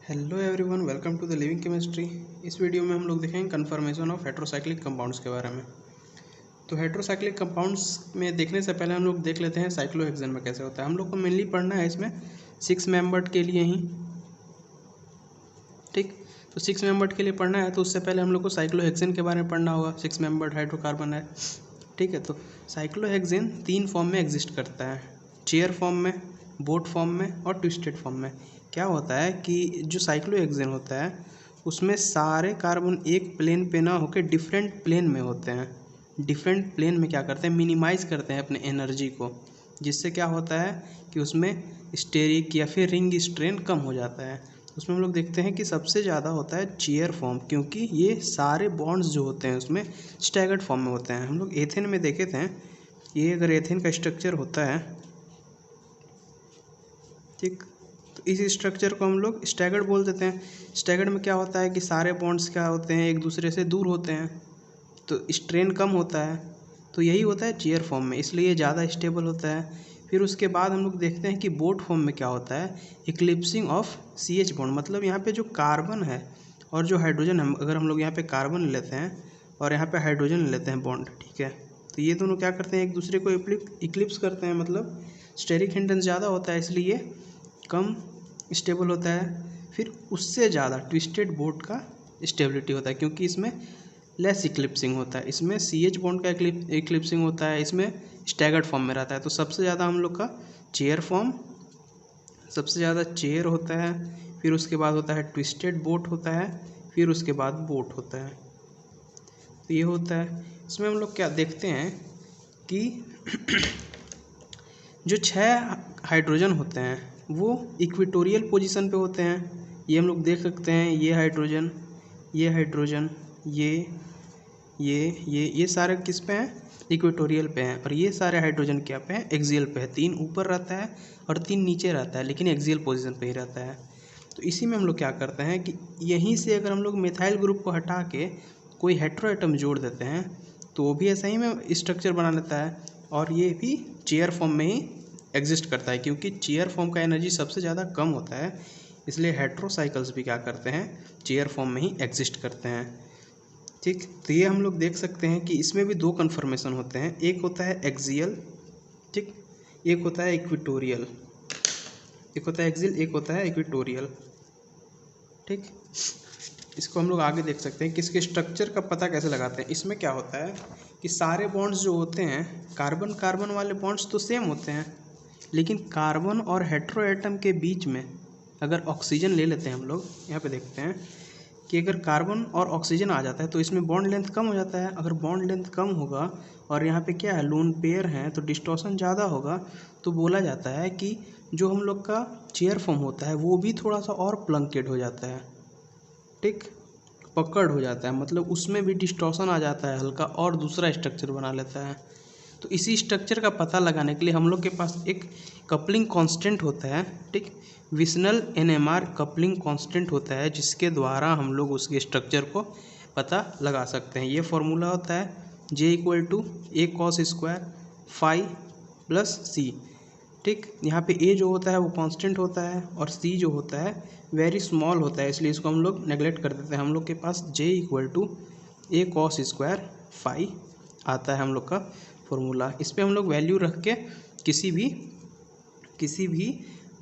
Hello everyone, welcome to the living chemistry. इस video में हम लोग देखेंगे कन्फर्मेशन ऑफ हेट्रोसाइक्लिक कंपाउंड्स के बारे में। तो हेट्रोसाइक्लिक कंपाउंड्स में देखने से पहले हम लोग देख लेते हैं साइक्लोहेक्सेन में कैसे होता है। हम लोग को मेनली पढ़ना है इसमें 6 मेंबर्ड के लिए ही, ठीक। तो 6 मेंबर्ड के लिए पढ़ना है तो उससे पहले हम लोग को साइक्लोहेक्सेन के बारे में पढ़ना होगा। 6 मेंबर्ड हाइड्रोकार्बन है, ठीक है। तो साइक्लोहेक्सेन 3 फॉर्म में एग्जिस्ट करता है, चेयर फॉर्म में, बोट फॉर्म में और ट्विस्टेड फॉर्म में। क्या होता है कि जो साइक्लोहेक्सेन होता है उसमें सारे कार्बन एक प्लेन पे ना होकर डिफरेंट प्लेन में होते हैं। डिफरेंट प्लेन में क्या करते हैं, मिनिमाइज करते हैं अपने एनर्जी को, जिससे क्या होता है कि उसमें स्टेरिक या फिर रिंग स्ट्रेन कम हो जाता है। उसमें हम लोग देखते हैं कि सबसे ज़्यादा होता है चेयर फॉर्म, क्योंकि ये सारे बॉन्ड्स जो होते हैं उसमें स्टैगर्ड फॉर्म में होते हैं। हम लोग एथेन में देखे थे, ये अगर एथेन का स्ट्रक्चर होता है, ठीक, तो इस स्ट्रक्चर को हम लोग स्टैगर्ड बोल देते हैं। स्टैगर्ड में क्या होता है कि सारे बॉन्ड्स क्या होते हैं, एक दूसरे से दूर होते हैं, तो स्ट्रेन कम होता है। तो यही होता है चेयर फॉर्म में, इसलिए ज़्यादा स्टेबल होता है। फिर उसके बाद हम लोग देखते हैं कि बोट फॉर्म में क्या होता है, इक्लिप्सिंग ऑफ CH बॉन्ड। मतलब यहाँ पे जो कार्बन है और जो हाइड्रोजन है, अगर हम लोग यहाँ पे कार्बन लेते हैं और यहाँ पे हाइड्रोजन लेते हैं बॉन्ड, ठीक है, तो ये दोनों क्या करते हैं, एक दूसरे को इक्लिप्स करते हैं। मतलब स्टेरिक हिंडेंस ज़्यादा होता है इसलिए कम स्टेबल होता है। फिर उससे ज़्यादा ट्विस्टेड बोट का स्टेबिलिटी होता है, क्योंकि इसमें लेस इक्लिप्सिंग होता है। इसमें CH बॉन्ड का इक्लिप्सिंग होता है, इसमें स्टैगर्ड फॉर्म में रहता है। तो सबसे ज़्यादा हम लोग का चेयर फॉर्म, सबसे ज़्यादा चेयर होता है, फिर उसके बाद होता है ट्विस्टेड बोट होता है, फिर उसके बाद बोट होता है। तो ये होता है। इसमें हम लोग क्या देखते हैं कि जो 6 हाइड्रोजन होते हैं वो इक्वेटोरियल पोजीशन पे होते हैं। ये हम लोग देख सकते हैं, ये हाइड्रोजन, ये हाइड्रोजन, ये सारे किस पे हैं, इक्वेटोरियल पे हैं। और ये सारे हाइड्रोजन क्या पे हैं, एक्सियल पे है। 3 ऊपर रहता है और 3 नीचे रहता है, लेकिन एक्सियल पोजीशन पे ही रहता है। तो इसी में हम लोग क्या करते हैं कि यहीं से अगर हम लोग मिथाइल ग्रुप को हटा के कोई हेट्रो एटम जोड़ देते हैं तो वो भी ऐसा ही में स्ट्रक्चर बना लेता है, और ये भी चेयर फॉर्म में ही एग्जिस्ट करता है, क्योंकि चेयर फॉर्म का एनर्जी सबसे ज़्यादा कम होता है। इसलिए हेट्रोसाइकल्स भी क्या करते हैं, चेयर फॉर्म में ही एग्जिस्ट करते हैं, ठीक। तो ये हम लोग देख सकते हैं कि इसमें भी 2 कन्फर्मेशन होते हैं, एक होता है एक्सियल, ठीक, एक होता है इक्वेटोरियल। एक होता है एक्सियल, एक होता है इक्वेटोरियल, ठीक। इसको हम लोग आगे देख सकते हैं कि इसके स्ट्रक्चर का पता कैसे लगाते हैं। इसमें क्या होता है कि सारे बॉन्ड्स जो होते हैं, कार्बन कार्बन वाले बॉन्ड्स तो सेम होते हैं, लेकिन कार्बन और हेट्रो एटम के बीच में अगर ऑक्सीजन ले लेते हैं, हम लोग यहाँ पे देखते हैं कि अगर कार्बन और ऑक्सीजन आ जाता है तो इसमें बॉन्ड लेंथ कम हो जाता है। अगर बॉन्ड लेंथ कम होगा और यहाँ पे क्या है, लोन पेयर है, तो डिस्टॉर्शन ज़्यादा होगा। तो बोला जाता है कि जो हम लोग का चेयर फॉर्म होता है वो भी थोड़ा सा और प्लंकेट हो जाता है, ठीक, पकड़ हो जाता है। मतलब उसमें भी डिस्टॉर्शन आ जाता है हल्का, और दूसरा स्ट्रक्चर बना लेता है। तो इसी स्ट्रक्चर का पता लगाने के लिए हम लोग के पास एक कपलिंग कांस्टेंट होता है, ठीक, विस्नल NMR कपलिंग कांस्टेंट होता है, जिसके द्वारा हम लोग उसके स्ट्रक्चर को पता लगा सकते हैं। ये फॉर्मूला होता है J = A cos square phi plus C, ठीक। यहाँ पे A जो होता है वो कांस्टेंट होता है और C जो होता है वेरी स्मॉल होता है, इसलिए इसको हम लोग नेगलेक्ट कर देते हैं। हम लोग के पास J = A cos square phi आता है हम लोग का फॉर्मूला। इस पर हम लोग वैल्यू रख के किसी भी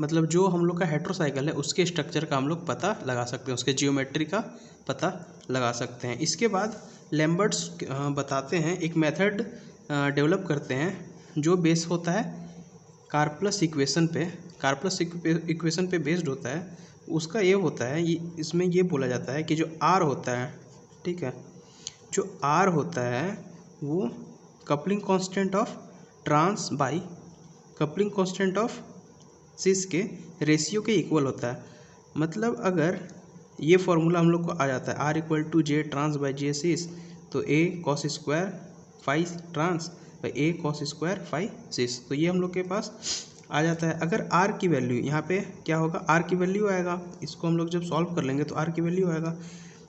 मतलब जो हम लोग का हेट्रोसाइकिल है उसके स्ट्रक्चर का हम लोग पता लगा सकते हैं, उसके जियोमेट्री का पता लगा सकते हैं। इसके बाद लैम्बर्ट्स बताते हैं, एक मेथड डेवलप करते हैं जो बेस होता है कार्पलस इक्वेशन पे बेस्ड होता है। उसका ये होता है, इसमें ये बोला जाता है कि जो R होता है, ठीक है, जो R होता है वो coupling constant of trans by coupling constant of cis के रेशियो के इक्वल होता है। मतलब अगर ये फॉर्मूला हम लोग को आ जाता है R = J trans by J cis, तो A cos square phi trans by A cos square phi cis, तो ये हम लोग के पास आ जाता है। अगर R की वैल्यू यहाँ पे क्या होगा, R की वैल्यू आएगा, इसको हम लोग जब सॉल्व कर लेंगे तो R की वैल्यू आएगा।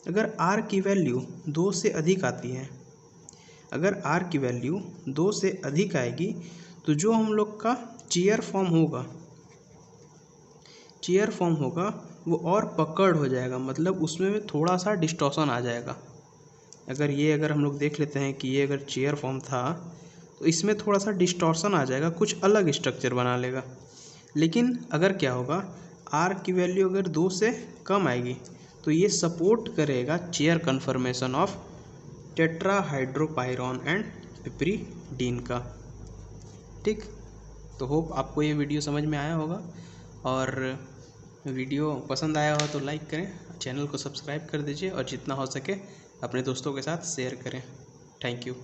अगर R की वैल्यू 2 से अधिक आती है, अगर R की वैल्यू 2 से अधिक आएगी तो जो हम लोग का चेयर फॉर्म होगा वो और पकड़ हो जाएगा, मतलब उसमें थोड़ा सा डिस्टॉर्शन आ जाएगा। अगर हम लोग देख लेते हैं कि ये अगर चेयर फॉर्म था तो इसमें थोड़ा सा डिस्टॉर्शन आ जाएगा, कुछ अलग स्ट्रक्चर बना लेगा। लेकिन अगर क्या होगा, आर की वैल्यू अगर 2 से कम आएगी तो ये सपोर्ट करेगा चेयर कन्फर्मेशन ऑफ टेट्राहाइड्रोपायरॉन एंड पिपरीडीन का। ठीक, तो होप आपको ये वीडियो समझ में आया होगा, और वीडियो पसंद आया हो तो लाइक करें, चैनल को सब्सक्राइब कर दीजिए और जितना हो सके अपने दोस्तों के साथ शेयर करें। Thank you.